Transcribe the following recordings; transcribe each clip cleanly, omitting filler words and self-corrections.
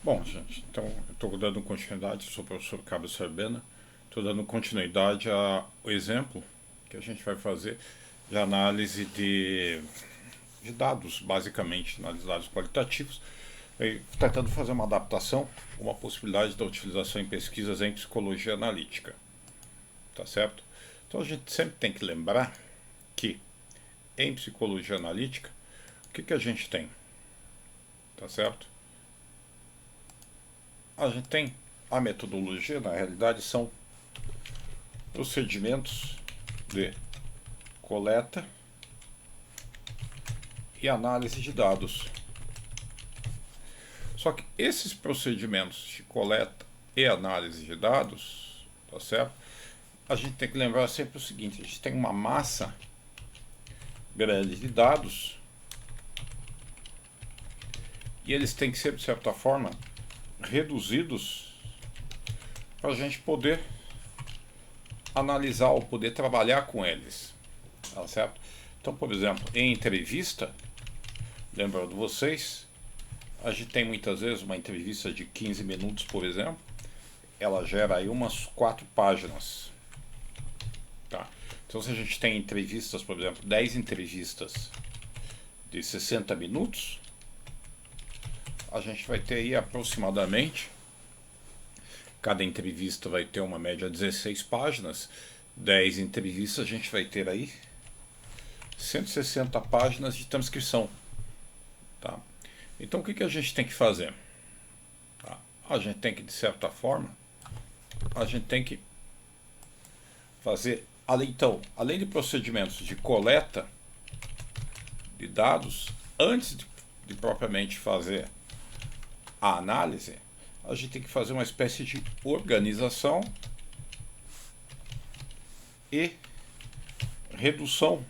Bom, gente, então eu estou dando continuidade, sou o professor Cabo Sarbena, estou dando continuidade ao exemplo que a gente vai fazer de análise de dados, basicamente, análise de dados qualitativos, e tentando fazer uma adaptação, uma possibilidade da utilização em pesquisas em psicologia analítica, tá certo? Então a gente sempre tem que lembrar que em psicologia analítica, o que a gente tem, tá certo? A gente tem a metodologia, na realidade, são procedimentos de coleta e análise de dados. Só que esses procedimentos de coleta e análise de dados, tá certo? A gente tem que lembrar sempre o seguinte: a gente tem uma massa grande de dados e eles têm que ser, de certa forma, reduzidos para a gente poder analisar ou poder trabalhar com eles, tá certo? Então, por exemplo, em entrevista, lembrando vocês, a gente tem muitas vezes uma entrevista de 15 minutos, por exemplo, ela gera aí umas 4 páginas, tá? Então, se a gente tem entrevistas, por exemplo, 10 entrevistas de 60 minutos, a gente vai ter aí aproximadamente, cada entrevista vai ter uma média de 16 páginas, 10 entrevistas, a gente vai ter aí 160 páginas de transcrição, tá? Então o que a gente tem que fazer? Tá? A gente tem que, de certa forma, a gente tem que fazer, então, além de procedimentos de coleta de dados, antes de propriamente fazer a análise, a gente tem que fazer uma espécie de organização e redução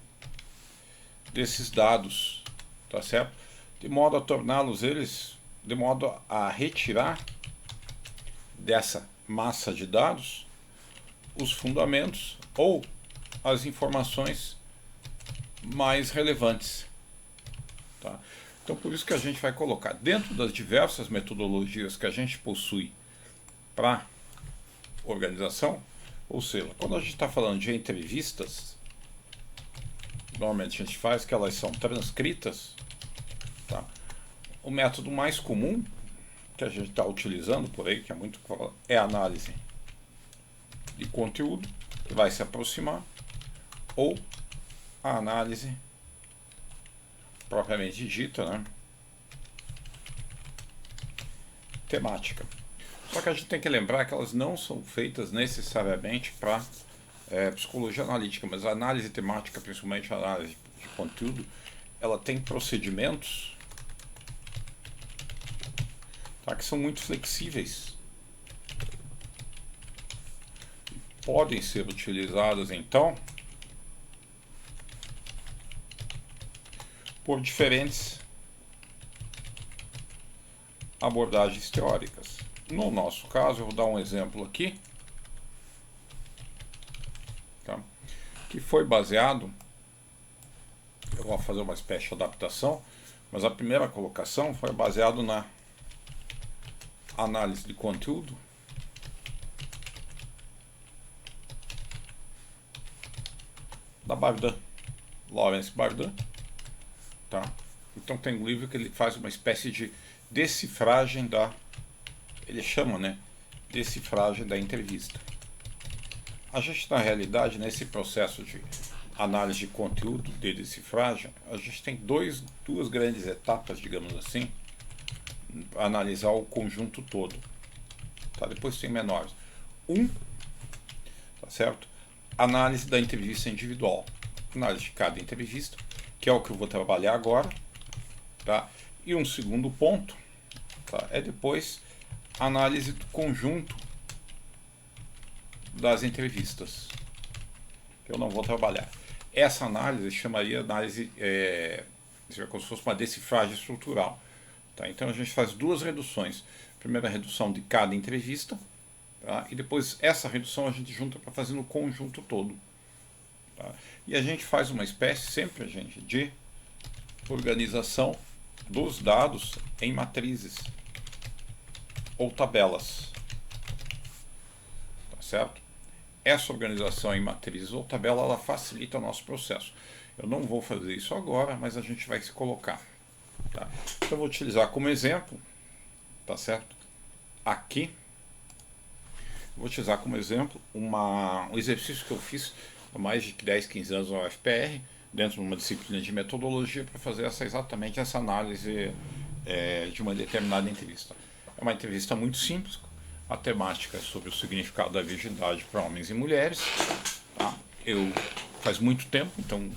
desses dados, tá certo? De modo a torná-los de modo a retirar dessa massa de dados os fundamentos ou as informações mais relevantes, tá? Então, por isso que a gente vai colocar dentro das diversas metodologias que a gente possui para organização, ou seja, quando a gente está falando de entrevistas, normalmente a gente faz que elas são transcritas, tá? O método mais comum que a gente está utilizando por aí, que é muito é a análise de conteúdo, que vai se aproximar, ou a análise propriamente dita, né? Temática. Só que a gente tem que lembrar que elas não são feitas necessariamente para psicologia analítica, mas a análise temática, principalmente a análise de conteúdo, ela tem procedimentos, tá, que são muito flexíveis. Podem ser utilizados, então, por diferentes abordagens teóricas. No nosso caso, eu vou dar um exemplo aqui, tá, que foi baseado, eu vou fazer uma espécie de adaptação, mas a primeira colocação foi baseado na análise de conteúdo da Bardan, Lawrence Bardan, tá? Então tem um livro que ele faz uma espécie de decifragem ele chama, né, decifragem da entrevista. A gente, na realidade, nesse processo de análise de conteúdo de decifragem, a gente tem duas grandes etapas, digamos assim, para analisar o conjunto todo, tá? Depois tem menores. Tá certo? Análise da entrevista individual, análise de cada entrevista, que é o que eu vou trabalhar agora, tá? E um segundo ponto, tá, é depois análise do conjunto das entrevistas, que eu não vou trabalhar. Essa análise chamaria análise, como se fosse uma decifragem estrutural, tá? Então a gente faz duas reduções. Primeiro a redução de cada entrevista, tá? E depois essa redução a gente junta para fazer no conjunto todo, tá? E a gente faz uma espécie sempre, gente, de organização dos dados em matrizes, ou tabelas, tá certo? Essa organização em matrizes ou tabela, ela facilita o nosso processo. Eu não vou fazer isso agora, mas a gente vai se colocar. Tá? Então eu vou utilizar como exemplo, tá certo? Aqui, vou utilizar como exemplo um exercício que eu fiz há mais de 10, 15 anos no UFPR, dentro de uma disciplina de metodologia, para fazer exatamente essa análise de uma determinada entrevista. É uma entrevista muito simples, a temática é sobre o significado da virgindade para homens e mulheres. Tá? Faz muito tempo, então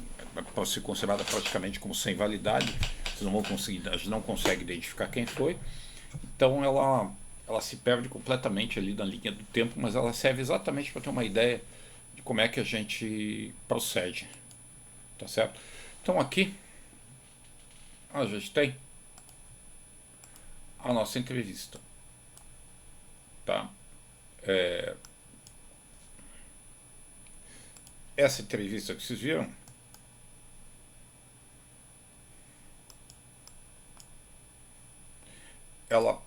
pode ser considerada praticamente como sem validade. Vocês não vão conseguir, a gente não consegue identificar quem foi. Então ela se perde completamente ali na linha do tempo, mas ela serve exatamente para ter uma ideia de como é que a gente procede, tá certo? Então aqui a gente tem a nossa entrevista, tá? Essa entrevista que vocês viram, ela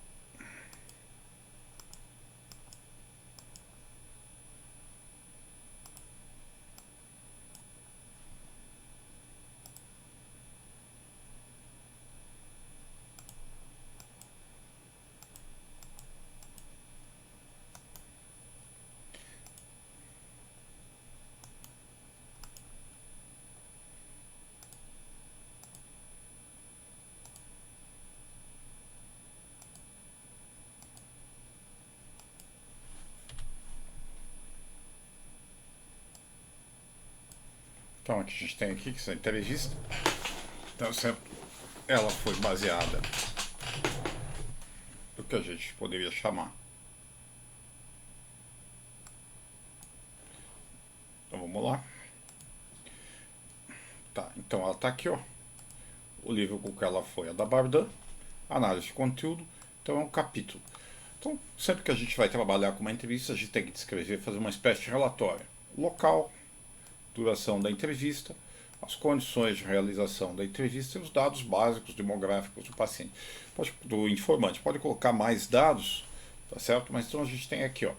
então aqui a gente tem aqui que essa entrevista, então ela foi baseada no que a gente poderia chamar. Então vamos lá. Tá, então ela está aqui, ó. O livro com que ela foi é da Bardan, análise de conteúdo, então é um capítulo. Então, sempre que a gente vai trabalhar com uma entrevista, a gente tem que descrever, fazer uma espécie de relatório. Local, duração da entrevista, as condições de realização da entrevista e os dados básicos demográficos do paciente. Do informante. Pode colocar mais dados, tá certo? Mas então a gente tem aqui, ó,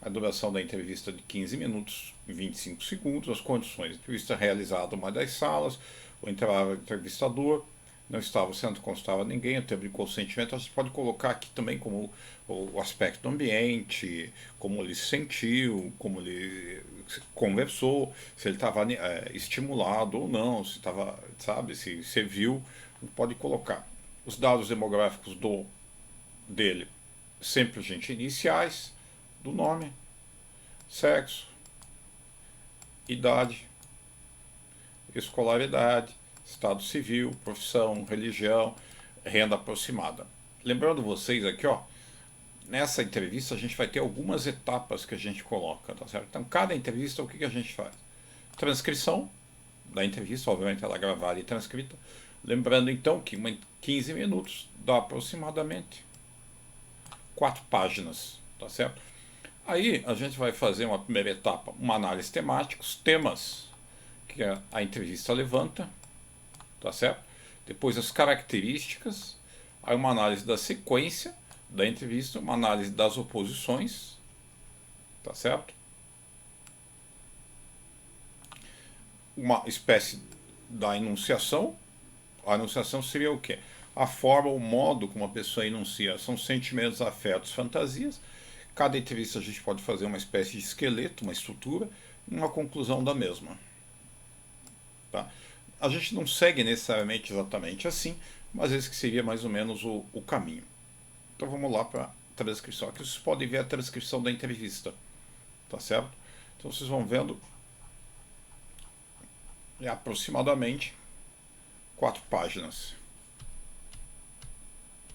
a duração da entrevista de 15 minutos e 25 segundos, as condições de entrevista realizada em uma das salas, o entrevistador, não estava sendo constava ninguém, o tempo de consentimento. A gente pode colocar aqui também como o aspecto do ambiente, como ele se sentiu, como ele conversou, se ele estava estimulado ou não, se estava, sabe, se você viu, pode colocar. Os dados demográficos dele, sempre, gente, iniciais, do nome, sexo, idade, escolaridade, estado civil, profissão, religião, renda aproximada. Lembrando vocês aqui, ó, nessa entrevista a gente vai ter algumas etapas que a gente coloca, tá certo? Então, cada entrevista, o que a gente faz? Transcrição da entrevista, obviamente ela é gravada e transcrita. Lembrando então que 15 minutos dá aproximadamente 4 páginas, tá certo? Aí a gente vai fazer uma primeira etapa, uma análise temática, os temas que a entrevista levanta, tá certo? Depois as características, aí uma análise da sequência da entrevista, uma análise das oposições, tá certo? Uma espécie da enunciação. A enunciação seria o quê? A forma, o modo como a pessoa enuncia. São sentimentos, afetos, fantasias. Cada entrevista a gente pode fazer uma espécie de esqueleto, uma estrutura, e uma conclusão da mesma. Tá? A gente não segue necessariamente exatamente assim, mas esse que seria mais ou menos o caminho. Então vamos lá para a transcrição. Aqui vocês podem ver a transcrição da entrevista, tá certo? Então vocês vão vendo aproximadamente 4 páginas,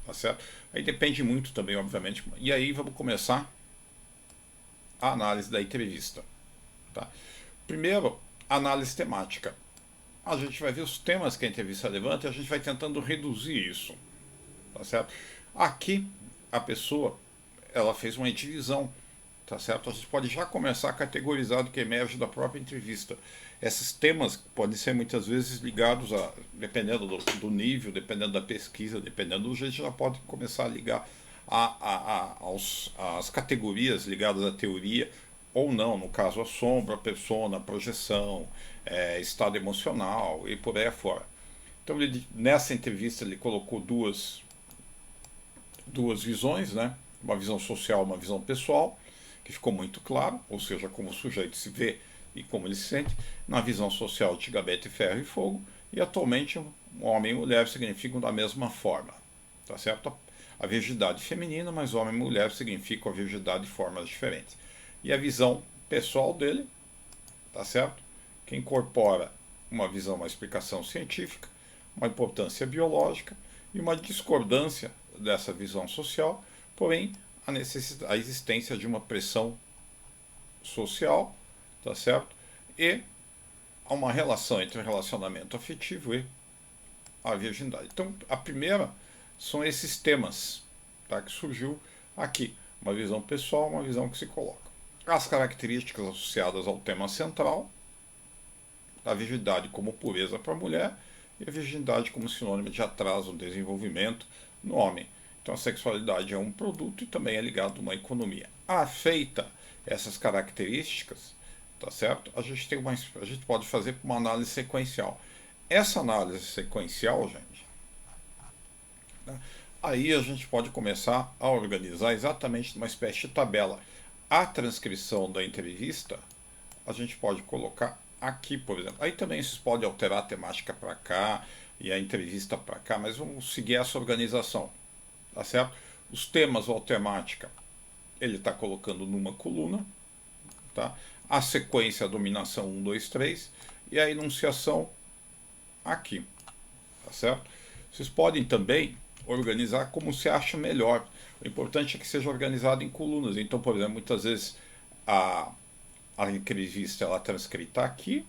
tá certo? Aí depende muito também, obviamente. E aí vamos começar a análise da entrevista, tá? Primeiro, análise temática. A gente vai ver os temas que a entrevista levanta e a gente vai tentando reduzir isso, tá certo? Aqui a pessoa ela fez uma divisão, tá certo? A gente pode já começar a categorizar o que emerge da própria entrevista. Esses temas podem ser muitas vezes ligados a, dependendo do nível, dependendo da pesquisa, dependendo do jeito, já pode começar a ligar às categorias ligadas à teoria ou não, no caso a sombra, a persona, a projeção, estado emocional e por aí afora. Então nessa entrevista ele colocou duas visões, né? Uma visão social, uma visão pessoal, que ficou muito claro, ou seja, como o sujeito se vê e como ele se sente. Na visão social, antigamente ferro e fogo, e atualmente homem e mulher significam da mesma forma, tá certo? A virgindade feminina, mas homem e mulher significam a virgindade de formas diferentes. E a visão pessoal dele, tá certo? Que incorpora uma visão, uma explicação científica, uma importância biológica e uma discordância dessa visão social, porém a existência de uma pressão social, tá certo? E há uma relação entre o relacionamento afetivo e a virgindade. Então, a primeira são esses temas, tá, que surgiu aqui. Uma visão pessoal, uma visão que se coloca. As características associadas ao tema central, a virgindade como pureza para a mulher e a virgindade como sinônimo de atraso no desenvolvimento no homem. Então a sexualidade é um produto e também é ligado a uma economia. Afeita essas características, tá certo? A gente pode fazer uma análise sequencial. Essa análise sequencial, gente, né, aí a gente pode começar a organizar exatamente uma espécie de tabela. A transcrição da entrevista a gente pode colocar aqui, por exemplo. Aí também vocês podem alterar a temática para cá e a entrevista para cá, mas vamos seguir essa organização, tá certo? Os temas ou temática ele está colocando numa coluna, tá? A sequência, a dominação 1, 2, 3 e a enunciação aqui, tá certo? Vocês podem também organizar como se acha melhor. O importante é que seja organizado em colunas. Então, por exemplo, muitas vezes a entrevista ela é transcrita aqui,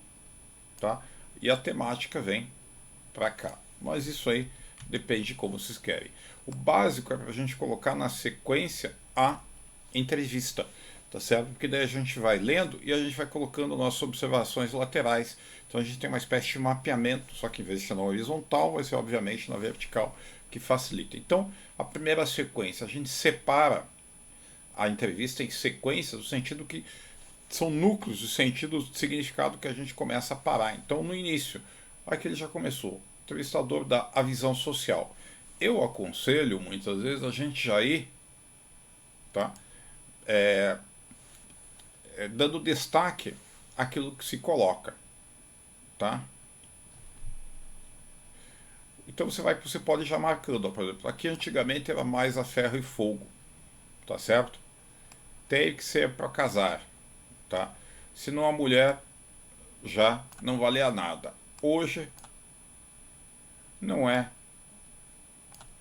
tá? E a temática vem para cá. Mas isso aí depende de como vocês querem. O básico é para a gente colocar na sequência a entrevista, tá certo? Porque daí a gente vai lendo e a gente vai colocando nossas observações laterais. Então a gente tem uma espécie de mapeamento, só que em vez de ser na horizontal, vai ser obviamente na vertical, que facilita. Então, a primeira sequência, a gente separa a entrevista em sequências, no sentido que são núcleos de sentido, de significado que a gente começa a parar. Então, no início, aqui ele já começou. O entrevistador dá a visão social. Eu aconselho, muitas vezes, a gente já ir, tá? Dando destaque àquilo que se coloca, tá? Então você pode ir já marcando, ó, por exemplo, aqui antigamente era mais a ferro e fogo, tá certo? Tem que ser para casar, tá? Senão a mulher já não valia nada. Hoje não é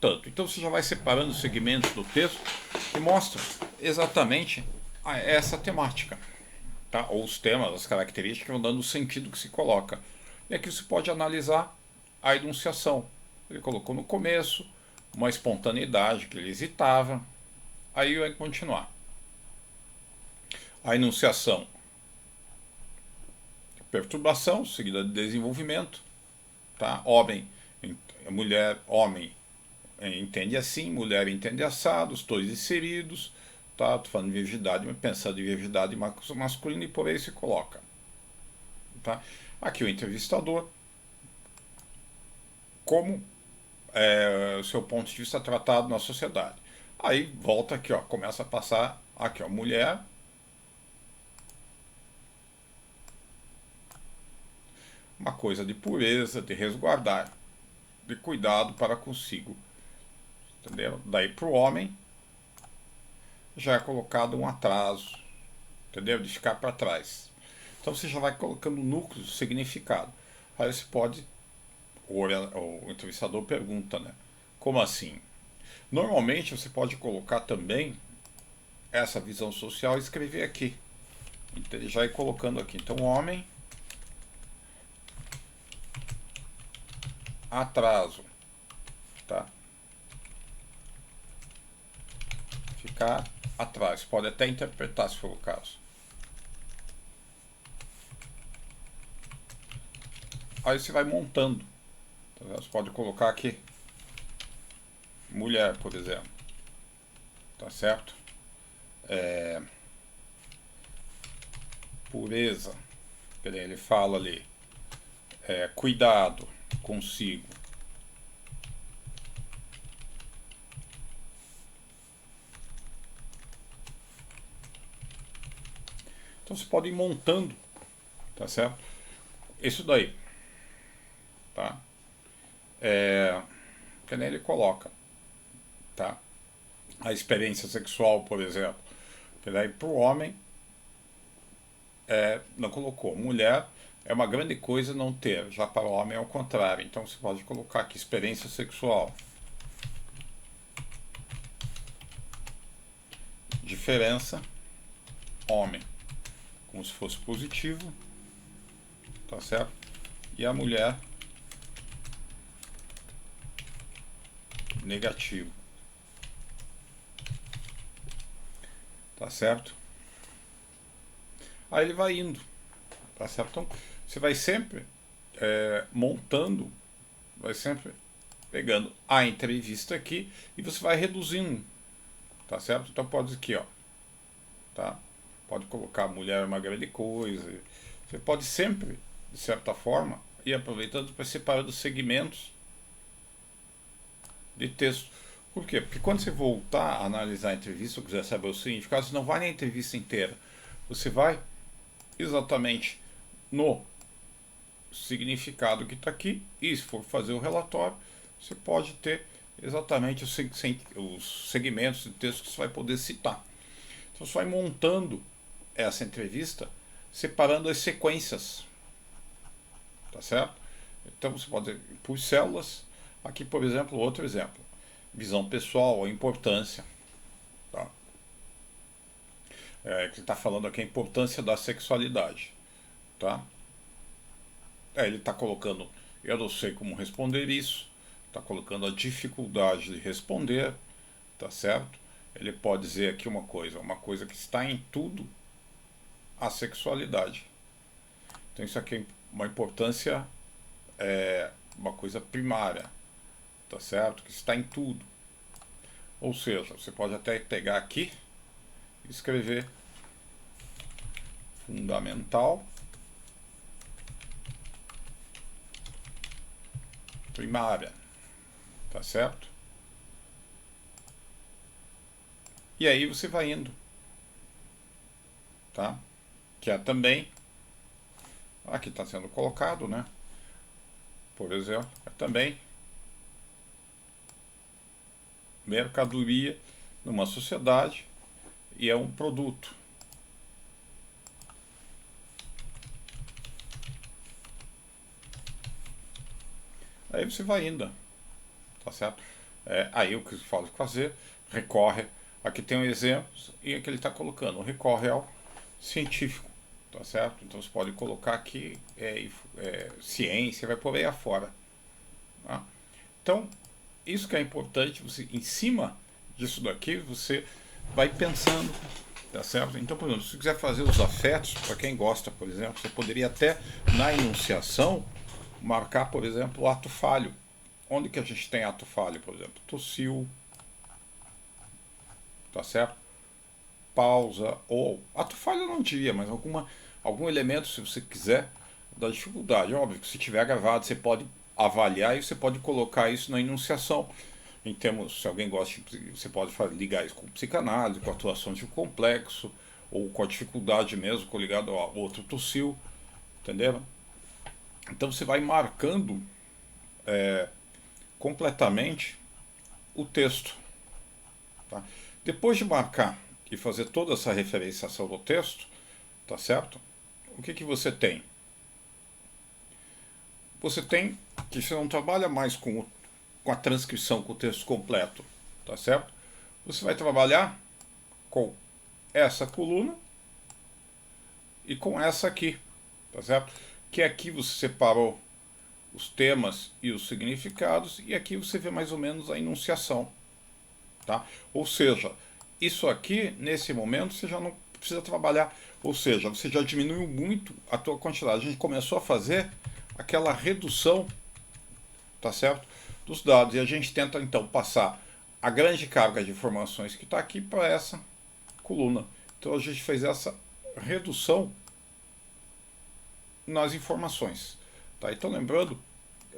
tanto. Então você já vai separando os segmentos do texto que mostram exatamente essa temática, tá? Ou os temas, as características vão dando o sentido que se coloca. E aqui você pode analisar a enunciação. Ele colocou no começo uma espontaneidade que ele hesitava. Aí vai continuar. A enunciação, perturbação, seguida de desenvolvimento, tá? Mulher, homem entende assim, mulher entende assado, os dois inseridos, tá? Tô falando de virgindade, mas pensando em virgindade masculina e por aí se coloca, tá? Aqui o entrevistador, como o seu ponto de vista tratado na sociedade. Aí volta aqui, ó, começa a passar aqui, ó, mulher, uma coisa de pureza, de resguardar, de cuidado para consigo, entendeu? Daí para o homem já é colocado um atraso, entendeu? De ficar para trás. Então você já vai colocando núcleos de significado. Aí você pode, o entrevistador pergunta, né? Como assim? Normalmente você pode colocar também essa visão social e escrever aqui. Então ele já ir colocando aqui. Então homem, atraso, tá? Ficar atrás. Pode até interpretar se for o caso. Aí você vai montando. Você pode colocar aqui mulher, por exemplo. tá certo? Pureza, ele fala ali, cuidado consigo. Então você pode ir montando, tá certo? Isso daí, tá? Que nem ele coloca, tá? A experiência sexual, por exemplo, que daí para o homem não colocou. Mulher é uma grande coisa não ter, já para o homem é o contrário. Então você pode colocar aqui experiência sexual. Diferença homem, como se fosse positivo, tá certo? E a mulher negativo, tá certo? Aí ele vai indo, tá certo? Então você vai sempre montando, vai sempre pegando a entrevista aqui e você vai reduzindo, tá certo? Então pode aqui, ó, tá? Pode colocar mulher é uma grande coisa. Você pode sempre, de certa forma, ir aproveitando para separar os segmentos de texto. Por quê? Porque quando você voltar a analisar a entrevista, ou quiser saber o significado, você não vai na entrevista inteira. Você vai exatamente no significado que está aqui, e se for fazer o relatório, você pode ter exatamente os segmentos de texto que você vai poder citar. Então você vai montando essa entrevista, separando as sequências, tá certo? Então você pode por células. Aqui, por exemplo, outro exemplo, visão pessoal, a importância, tá? Que está falando aqui a importância da sexualidade, tá? Ele está colocando, eu não sei como responder isso, está colocando a dificuldade de responder, tá certo? Ele pode dizer aqui uma coisa que está em tudo, a sexualidade. Então isso aqui é uma importância, uma coisa primária, tá certo? Que está em tudo. Ou seja, você pode até pegar aqui e escrever fundamental primária, tá certo? E aí você vai indo, tá? Que é também, aqui está sendo colocado, né? Por exemplo, é também mercadoria numa sociedade e é um produto. Aí você vai indo, tá certo? Aí o que eu falo de fazer, recorre, aqui tem um exemplo, e aqui ele está colocando, recorre ao científico, tá certo? Então você pode colocar aqui ciência, vai por aí afora. Tá? Então, isso que é importante, você, em cima disso daqui, você vai pensando, tá certo? Então, por exemplo, se você quiser fazer os afetos, para quem gosta, por exemplo, você poderia até, na enunciação, marcar, por exemplo, o ato falho. Onde que a gente tem ato falho, por exemplo? Tossiu, tá certo? Pausa, ou ato falho eu não diria, mas algum elemento, se você quiser, da dificuldade. Óbvio que se tiver gravado, você pode avaliar e você pode colocar isso na enunciação. Em termos, se alguém gosta, você pode ligar isso com psicanálise, com atuação de complexo, ou com a dificuldade mesmo, ligado ao outro tossiu, entendeu? Então você vai marcando completamente o texto. Tá? Depois de marcar e fazer toda essa referenciação do texto, tá certo? O que você tem? Você tem que você não trabalha mais com a transcrição, com o texto completo, tá certo? Você vai trabalhar com essa coluna e com essa aqui, tá certo? Que aqui você separou os temas e os significados e aqui você vê mais ou menos a enunciação, tá? Ou seja, isso aqui, nesse momento, você já não precisa trabalhar, ou seja, você já diminuiu muito a tua quantidade. A gente começou a fazer aquela redução, tá certo? Dos dados, e a gente tenta então passar a grande carga de informações que está aqui para essa coluna. Então a gente fez essa redução nas informações. Tá? Então lembrando,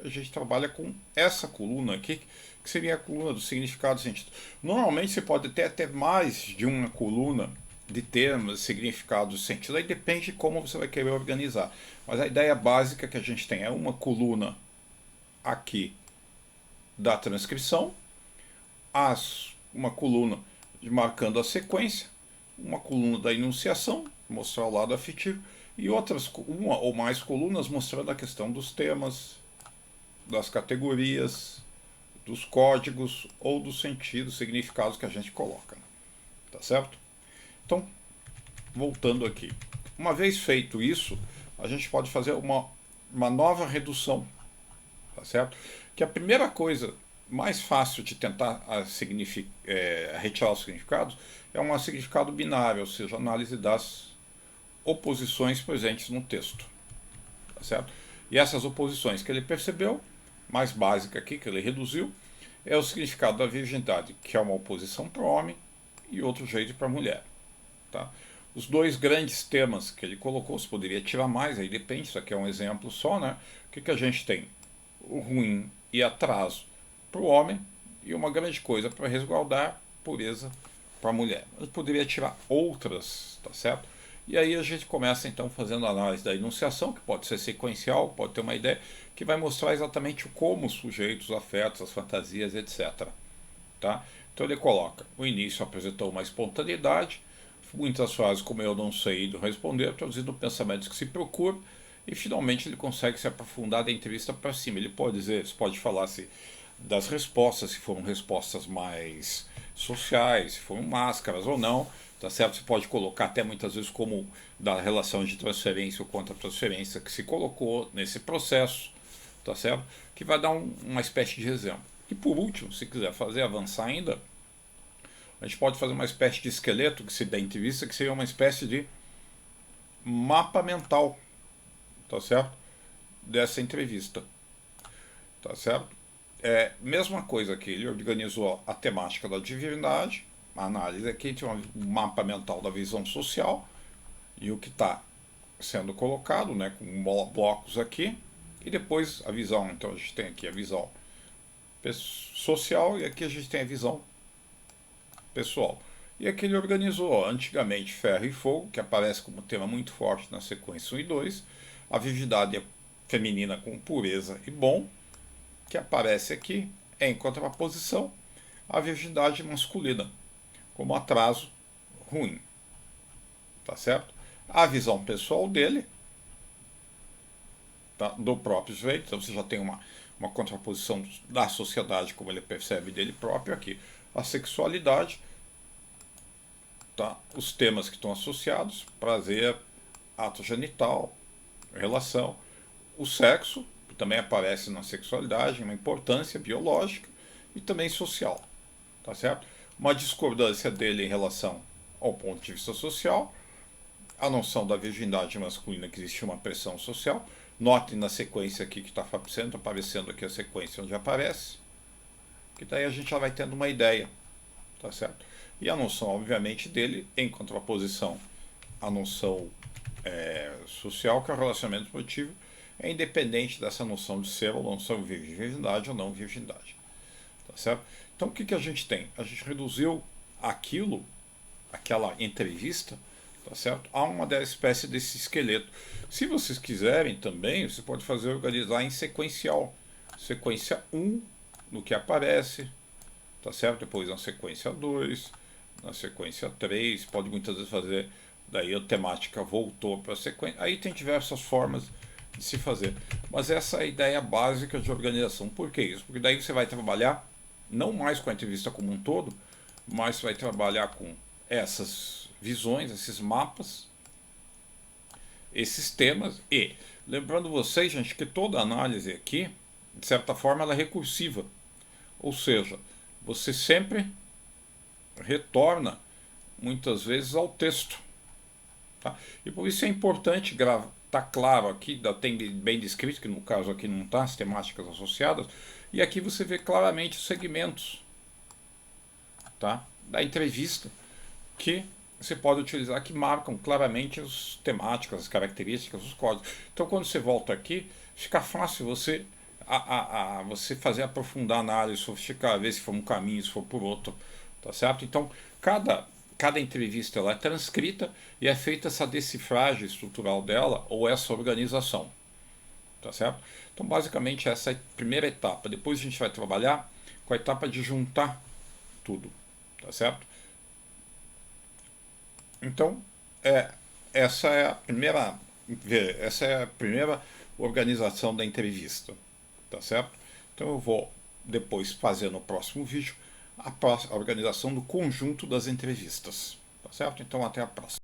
a gente trabalha com essa coluna aqui, que seria a coluna do significado científico. Normalmente você pode ter mais de uma coluna de termos, significados, sentidos, aí depende de como você vai querer organizar. Mas a ideia básica que a gente tem é uma coluna aqui da transcrição, uma coluna marcando a sequência, uma coluna da enunciação, mostrar o lado afetivo, e uma ou mais colunas mostrando a questão dos temas, das categorias, dos códigos ou dos sentidos, significados que a gente coloca. Tá certo? Então, voltando aqui. Uma vez feito isso, a gente pode fazer uma nova redução. Tá certo? Que a primeira coisa mais fácil de tentar retirar os significados é um significado binário, ou seja, análise das oposições presentes no texto. Tá certo? E essas oposições que ele percebeu, mais básica aqui, que ele reduziu, é o significado da virgindade, que é uma oposição para o homem e outro jeito para a mulher. Tá? Os dois grandes temas que ele colocou, se poderia tirar mais, aí depende, isso aqui é um exemplo só, né? O que a gente tem? O ruim e atraso para o homem e uma grande coisa para resguardar pureza para a mulher. Mas poderia tirar outras, tá certo? E aí a gente começa então fazendo a análise da enunciação, que pode ser sequencial, pode ter uma ideia, que vai mostrar exatamente como os sujeitos, os afetos, as fantasias, etc. Tá? Então ele coloca, o início apresentou uma espontaneidade, muitas frases como eu não sei do responder, traduzindo pensamentos que se procuram, e finalmente ele consegue se aprofundar da entrevista para cima. Ele pode dizer, você pode falar das respostas, se foram respostas mais sociais, se foram máscaras ou não, tá certo? Você pode colocar até muitas vezes como da relação de transferência ou contra-transferência que se colocou nesse processo, tá certo? Que vai dar uma espécie de exemplo. E por último, se quiser avançar ainda, a gente pode fazer uma espécie de esqueleto que se dá entrevista, que seria uma espécie de mapa mental, tá certo? Dessa entrevista, tá certo? Mesma coisa que ele organizou a temática da divindade, a análise aqui tinha um mapa mental da visão social e o que está sendo colocado, né, com blocos aqui, e depois a visão. Então a gente tem aqui a visão social e aqui a gente tem a visão pessoal. E aqui ele organizou antigamente Ferro e Fogo, que aparece como tema muito forte na sequência 1 e 2, a virgindade feminina com pureza e bom, que aparece aqui em contraposição à virgindade masculina, como atraso ruim. Tá certo? A visão pessoal dele, tá, do próprio jeito, então você já tem uma contraposição da sociedade, como ele percebe dele próprio aqui. A sexualidade, tá, os temas que estão associados, prazer, ato genital, relação, o sexo, que também aparece na sexualidade, uma importância biológica e também social, tá certo? Uma discordância dele em relação ao ponto de vista social, a noção da virgindade masculina, que existe uma pressão social. Notem na sequência aqui que está aparecendo aqui a sequência onde aparece, que daí a gente já vai tendo uma ideia, tá certo? E a noção, obviamente, dele em contraposição à noção social, que é o relacionamento emotivo, é independente dessa noção de ser ou não ser virgindade ou não virgindade, tá certo? Então o que a gente tem? A gente reduziu aquela entrevista, tá certo? A uma espécie desse esqueleto. Se vocês quiserem também, você pode organizar em sequencial. Sequência 1, no que aparece, tá certo? Depois na sequência 2, na sequência 3, pode muitas vezes fazer, daí a temática voltou para a sequência. Aí tem diversas formas de se fazer. Mas essa é a ideia básica de organização. Por que isso? Porque daí você vai trabalhar não mais com a entrevista como um todo, mas vai trabalhar com essas visões, esses mapas, esses temas. E lembrando vocês, gente, que toda análise aqui, de certa forma, ela é recursiva. Ou seja, você sempre retorna muitas vezes ao texto. Tá? E por isso é importante tá claro aqui, tem bem descrito, que no caso aqui não está, as temáticas associadas, e aqui você vê claramente os segmentos. tá? Da entrevista, que você pode utilizar, que marcam claramente as temáticas, as características, os códigos. Então, quando você volta aqui, fica fácil você você fazer aprofundar a análise, sofisticar, ver se for um caminho, se for por outro, tá certo? Então, cada entrevista ela é transcrita e é feita essa decifragem estrutural dela ou essa organização, tá certo? Então, basicamente, essa é a primeira etapa. Depois a gente vai trabalhar com a etapa de juntar tudo, tá certo? Então, essa é a primeira, essa é a primeira organização da entrevista, tá certo? Então eu vou depois fazer no próximo vídeo a organização do conjunto das entrevistas, tá certo? Então até a próxima.